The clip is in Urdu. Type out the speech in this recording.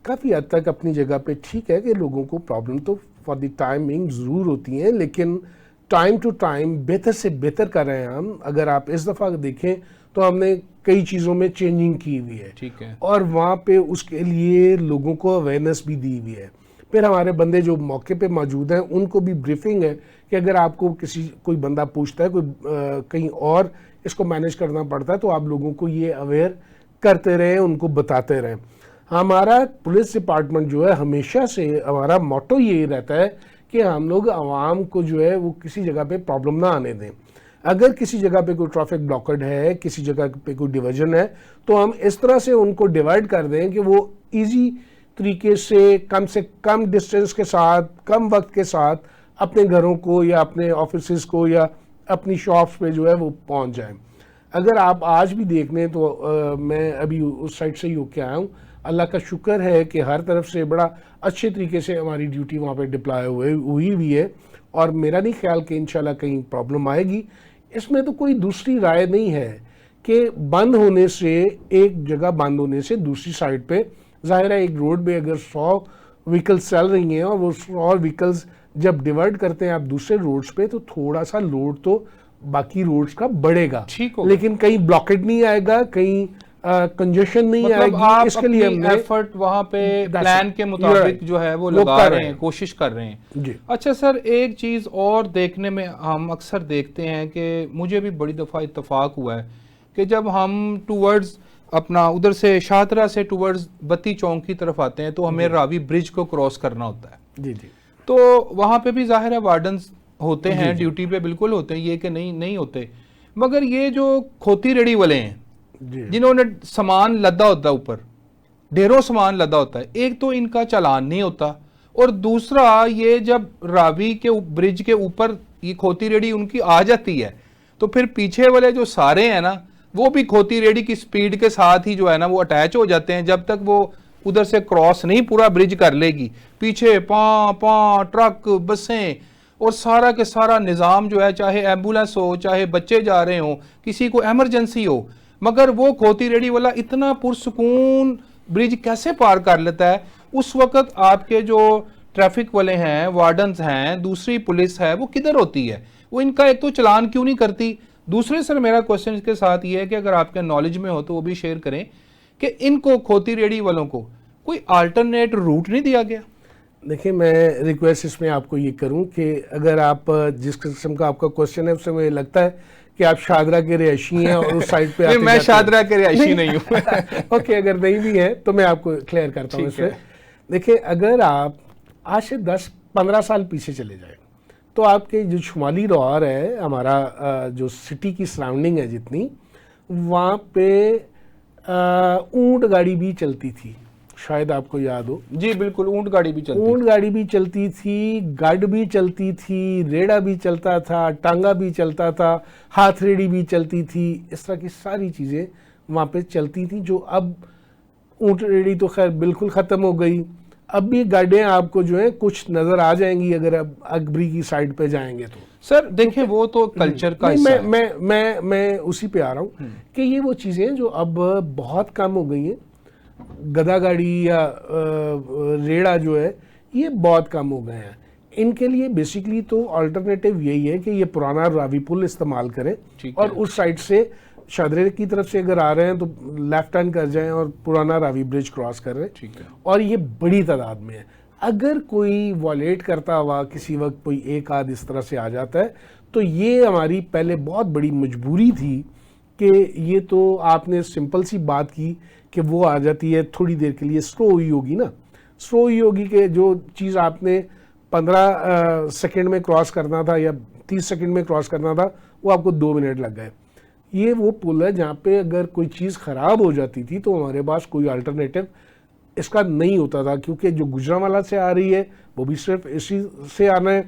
کافی حد تک اپنی جگہ پہ ٹھیک ہے کہ لوگوں کو پرابلم تو فار دی ٹائمنگ ضرور ہوتی ہیں، لیکن ٹائم ٹو ٹائم بہتر سے بہتر کر رہے ہیں ہم. اگر آپ اس دفعہ دیکھیں تو ہم نے کئی چیزوں میں چینجنگ کی ہوئی ہے، ٹھیک ہے، اور وہاں پہ اس کے لیے لوگوں کو اویئرنیس بھی دی ہوئی ہے. پھر ہمارے بندے جو موقع پہ موجود ہیں ان کو بھی بریفنگ ہے کہ اگر آپ کو کوئی بندہ پوچھتا ہے کوئی کہیں اور اس کو مینیج کرنا پڑتا ہے تو آپ لوگوں کو یہ اویئر کرتے رہیں، ان کو بتاتے رہیں. ہمارا پولیس ڈپارٹمنٹ جو ہے ہمیشہ سے ہمارا موٹو یہی رہتا ہے کہ ہم لوگ عوام کو جو ہے وہ کسی جگہ پہ پرابلم نہ آنے دیں. اگر کسی جگہ پہ کوئی ٹریفک بلاکڈ ہے، کسی جگہ پہ کوئی ڈیویژن ہے، تو ہم اس طرح سے ان کو ڈیوائڈ کر دیں کہ وہ ایزی طریقے سے کم ڈسٹینس کے ساتھ، کم وقت کے ساتھ اپنے گھروں کو یا اپنے آفیسز کو یا اپنی شاپس پہ جو ہے وہ پہنچ جائیں. اگر آپ آج بھی دیکھ لیں تو میں ابھی اس سائڈ سے ہی ہو کے آیا ہوں، اللہ کا شکر ہے کہ ہر طرف سے بڑا اچھے طریقے سے ہماری ڈیوٹی وہاں پہ ڈپلائی ہوئی ہوئی ہے، اور میرا نہیں خیال کہ انشاءاللہ کہیں پرابلم آئے گی. اس میں تو کوئی دوسری رائے نہیں ہے کہ بند ہونے سے، ایک جگہ بند ہونے سے دوسری سائڈ پہ ظاہر ہے ایک روڈ پہ اگر 100 وہیکلز چل رہی ہیں اور وہ 100 وہیکلز جب ڈیورٹ کرتے ہیں آپ دوسرے روڈز پہ تو تھوڑا سا لوڈ تو باقی روڈز کا بڑھے گا، لیکن کہیں بلاکڈ نہیں آئے گا، کہیں کنجیشن نہیں آئے گی. اس کے لیے ہم نے ایفرٹ وہاں پہ پلان کے مطابق جو ہے وہ لگا رہے ہیں، کوشش کر رہے ہیں. جی اچھا سر، ایک چیز اور دیکھنے میں ہم اکثر دیکھتے ہیں کہ مجھے بھی بڑی دفعہ اتفاق ہوا ہے کہ جب ہم ٹورڈز اپنا ادھر سے شاہترہ سے ٹورڈز بتی چونک کی طرف آتے ہیں تو ہمیں راوی برج کو کراس کرنا ہوتا ہے. جی جی تو وہاں پہ بھی ظاہر ہے وارڈنز ہوتے ہیں، ڈیوٹی پہ بالکل ہوتے ہیں، یہ کہ نہیں ہوتے. مگر یہ جو کھوتی ریڑھی والے ہیں جنہوں نے سامان لدا ہوتا ہے، اوپر ڈھیروں سامان لدا ہوتا ہے، ایک تو ان کا چالان نہیں ہوتا، اور دوسرا یہ جب راوی کے برج کے اوپر یہ کھوتی ریڑھی ان کی آ جاتی ہے تو پھر پیچھے والے جو سارے ہیں نا وہ بھی کھوتی ریڑھی کی سپیڈ کے ساتھ ہی جو ہے نا وہ اٹیچ ہو جاتے ہیں. جب تک وہ ادھر سے کراس نہیں پورا برج کر لے گی، پیچھے پاں ٹرک، بسیں اور سارا کے سارا نظام جو ہے، چاہے ایمبولینس ہو، چاہے بچے جا رہے ہوں، کسی کو ایمرجنسی ہو، مگر وہ کھوتی ریڑھی والا اتنا پرسکون برج کیسے پار کر لیتا ہے؟ اس وقت آپ کے جو ٹریفک والے ہیں، وارڈنز ہیں، دوسری پولیس ہے، وہ کدھر ہوتی ہے؟ وہ ان کا ایک تو چلان کیوں نہیں کرتی؟ دوسرے سر میرا کوشچن اس کے ساتھ یہ ہے کہ اگر آپ کے نالج میں ہو تو وہ بھی شیئر کریں کہ ان کو کھوتی ریڑھی والوں کو کوئی آلٹرنیٹ روٹ نہیں دیا گیا؟ دیکھیں، میں ریکویسٹ اس میں آپ کو یہ کروں کہ اگر آپ جس قسم کا آپ کا کوشچن ہے اس سے مجھے لگتا ہے کہ آپ شاہدرہ کے رہائشی ہیں اور اس سائڈ پہ آتے میں شاہدرہ کے رہائشی نہیں ہوں. اوکے، اگر نہیں بھی ہے تو میں آپ کو کلیئر کرتا ہوں اس سے. دیکھیں، اگر آپ آج سے 10-15 سال پیچھے چلے جائیں تو آپ کے جو شمالی روار ہے، ہمارا جو سٹی کی سراؤنڈنگ ہے جتنی، وہاں پہ اونٹ گاڑی بھی چلتی تھی، شاید آپ کو یاد ہو. جی بالکل، اونٹ گاڑی بھی چلتی تھی، گاڑ بھی چلتی تھی، ریڑا بھی چلتا تھا، ٹانگا بھی چلتا تھا، ہاتھ ریڑھی بھی چلتی تھی. اس طرح کی ساری چیزیں وہاں پہ چلتی تھیں، جو اب اونٹ ریڑھی تو خیر بالکل ختم ہو گئی. اب بھی گاڑیاں آپ کو جو ہیں کچھ نظر آ جائیں گی اگر اب اکبری کی سائڈ پہ جائیں گے تو. سر دیکھیں، وہ تو کلچر کا حصہ ہے. میں اسی پہ آ رہا ہوں کہ یہ وہ چیزیں جو اب بہت کم ہو گئی ہیں. گدا گاڑی یا ریڑا جو ہے یہ بہت کم ہو گئے ہیں. ان کے لیے بیسیکلی تو آلٹرنیٹیو یہی ہے کہ یہ پرانا راوی پل استعمال کریں اور اس سائڈ سے شاہدرے کی طرف سے اگر آ رہے ہیں تو لیفٹ ٹرن کر جائیں اور پرانا راوی برج کراس کر رہے ہیں. اور یہ بڑی تعداد میں ہے. اگر کوئی وائلیٹ کرتا ہوا کسی وقت کوئی ایک آدھ اس طرح سے آ جاتا ہے تو یہ ہماری پہلے بہت بڑی مجبوری تھی کہ یہ تو آپ نے سمپل سی بات کی کہ وہ آ جاتی ہے تھوڑی دیر کے لیے، سلو ہوئی ہوگی نا، سلو ہوئی ہوگی کہ جو چیز آپ نے 15 سیکنڈ میں کراس کرنا تھا یا 30 سیکنڈ میں کراس کرنا تھا وہ آپ کو 2 منٹ لگ گئے. یہ وہ پل ہے جہاں پہ اگر کوئی چیز خراب ہو جاتی تھی تو ہمارے پاس کوئی الٹرنیٹیو اس کا نہیں ہوتا تھا، کیونکہ جو گجرانوالہ سے آ رہی ہے وہ بھی صرف اسی سے آنا ہے،